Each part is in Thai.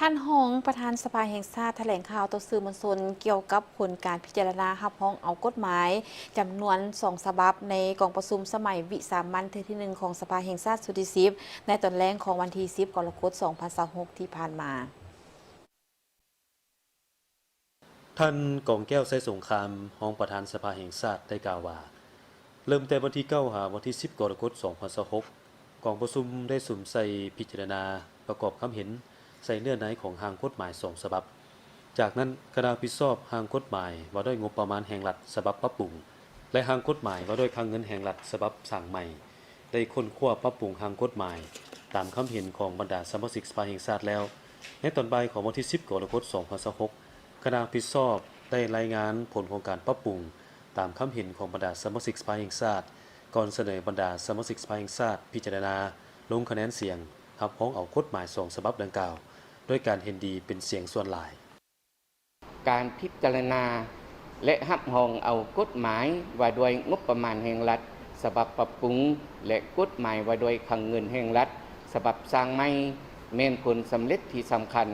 ท่านฮ้องประธานสภาแห่งชาติแถลงข่าวต่อสื่อมวลชนเกี่ยวกับผลการพิจารณารับร้องเอากฎหมายจำนวน2ฉบับในกองประชุมสมัยวิสามัญเทื่อที่1ของสภาแห่งชาติสุดที่10ในตอนแรกของวันที่10กรกฎาคม2026ที่ผ่านมาท่านกองแก้วไสสงครามรองประธานสภาแห่งชาติได้กล่าวว่าเริ่มแต่วันที่9หาวันที่10กรกฎาคม2026กองประชุมได้สุ่มใส่พิจารณาประกอบคำเห็นใส่เนื้อในของร่างกฎหมาย2ฉบับจากนั้นคณะผิดชอบร่างกฎหมายว่าด้วยงบประมาณแห่งรัฐฉบับปรับปรุงและร่างกฎหมายว่าด้วยค่าเงินแห่งรัฐฉบับสร้างใหม่ได้ค้นคว้าปรับปรุงร่างกฎหมายตามคำเห็นของบรรดาสมาชิกสภาแห่งชาติแล้วในตอนบ่ายของวันที่10กรกฎาคม2026คณะผิดชอบได้รายงานผลของการปรับปรุงตามคำเห็นของบรรดาสมาชิกสภาแห่งชาติก่อนเสนอบรรดาสมาชิกสภาแห่งชาติพิจารณาลงคะแนนเสียงรับร้องเอากฎหมาย2ฉบับดังกล่าวด้วยการเห็นดีเป็นเสียงส่วนหลายการพิจารณาและรับรองเอากฎหมายว่าด้วยงบประมาณแห่งรัฐฉบับปรับปรุงและกฎหมายว่าด้วยคลังเงินแห่งรัฐฉบับสร้างใหม่แม่นผลสำเร็จที่สำคัญ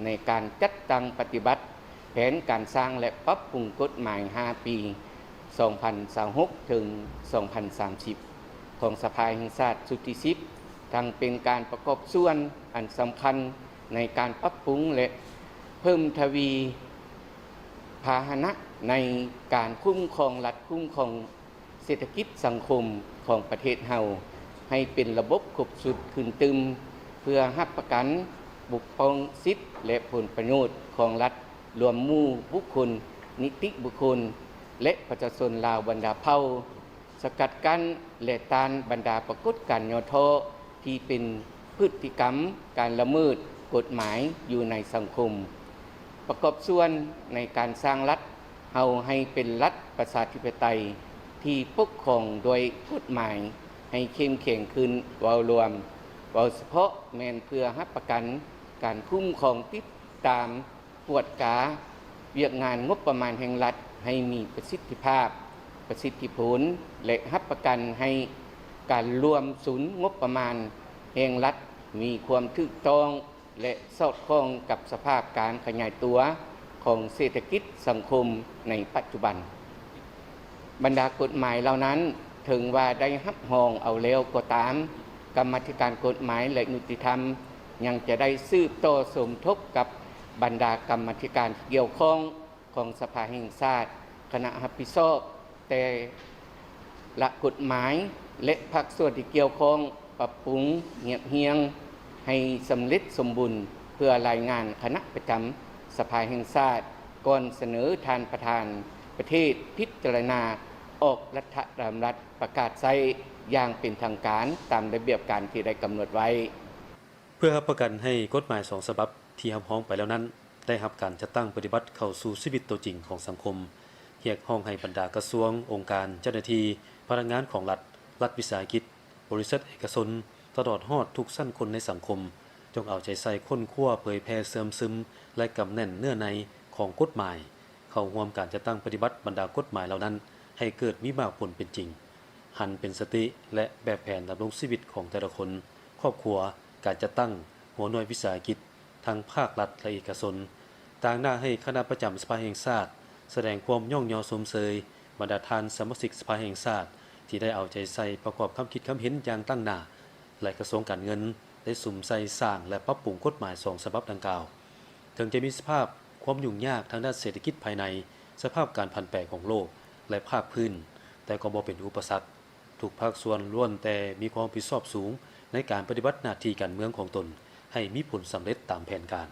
ในการจัดตั้งปฏิบัติแผนการสร้างและปรับปรุงกฎหมาย5ปี2026ถึง2030ของสภาแห่งชาติสุดที่10ทั้งเป็นการประกอบส่วนอันสำคัญในการปรับปรุงและเพิ่มทวีพาหนะในการคุ้มครองรัฐคุ้มครองเศรษฐกิจสังคมของประเทศเฮาให้เป็นระบบครบสุดขึ้นตึมเพื่อรับประกันบุคคลสิทธิและผลประโยชน์ของรัฐรวมหมู่บุคคลนิติบุคคลและประชาชนลาวบรรดาเผ่าสกัดกั้นและต้านบรรดาปรากฏการณ์ย่อท้อที่เป็นพฤติกรรมการละเมิดกฎหมายอยู่ในสังคมประกอบส่วนในการสร้างรัฐเฮาให้เป็นรัฐประชาธิปไตยที่ปกครองโดยกฎหมายให้เข้มแข็งขึ้นเว้ารวมเว้าเฉพาะแม่นเพื่อรับประกันการคุ้มครองติดตามปวดกาเวียกงานงบประมาณแห่งรัฐให้มีประสิทธิภาพประสิทธิผลและรับประกันให้การรวมศูนย์งบประมาณแห่งรัฐมีความถูกต้องและสอดคล้องกับสภาพการขยายตัวของเศรษฐกิจสังคมในปัจจุบันบรรดากฎหมายเหล่านั้นถึงว่าได้รับรองเอาแล้วก็ตามกรรมาธิการกฎหมายและยุติธรรมยังจะได้สืบต่อสมทบกับบรรดากรรมาธิการเกี่ยวข้องของสภาแห่งชาติคณะรับผิดชอบแต่ละกฎหมายและภาคส่วนที่เกี่ยวข้องปรับปรุงเงียบเฮียงให้สำเร็จสมบูรณ์เพื่อรายงานคณะประจำสภาแห่งชาติก่อนเสนอทานประธานประเทศพิจารณาออกรัฐธรรมรัฐประกาศใช้อย่างเป็นทางการตามระเบียบการที่ได้กำหนดไว้เพื่อรับประกันให้กฎหมาย2ฉบับที่รับร้องไปแล้วนั้นได้รับการจัดตั้งปฏิบัติเข้าสู่ชีวิตตัวจริงของสังคมเรียกร้องให้บรรดากระทรวงองค์การเจ้าหน้าที่พนักงานของรัฐวิสาหกิจบริษัทเอกชนตลอดฮอดทุกชั้นคนในสังคมจงเอาใจใส่ค้นคว้าเผยแพร่เสื่อมซึมและกำแน่นเนื้อในของกฎหมายเข้าร่วมการจัดตั้งปฏิบัติบรรดากฎหมายเหล่านั้นให้เกิดมีมากผลเป็นจริงหันเป็นสติและแบบแผนดำรงชีวิตของแต่ละคนครอบครัวการจัดตั้งหัวหน่วยวิสาหกิจทั้งภาครัฐและเอกชนต่างหน้าให้คณะประจำสภาแห่งชาติแสดงความย่องยอสมเสยบรรดาท่านสมาชิกสภาแห่งชาติที่ได้เอาใจใส่ประกอบคำคิดคำเห็นอย่างตั้งหน้าและกระทรวงการเงินได้สุ่มใส่สร้างและปรับปรุงกฎหมาย2ฉบับดังกล่าวถึงจะมีสภาพความยุ่งยากทางด้านเศรษฐกิจภายในสภาพการผันแปรของโลกและภาคพื้นแต่ก็บ่เป็นอุปสรรคทุกภาคส่วนล้วนแต่มีความรับผิดชอบสูงในการปฏิบัติหน้าที่การเมืองของตนให้มีผลสำเร็จตามแผนการ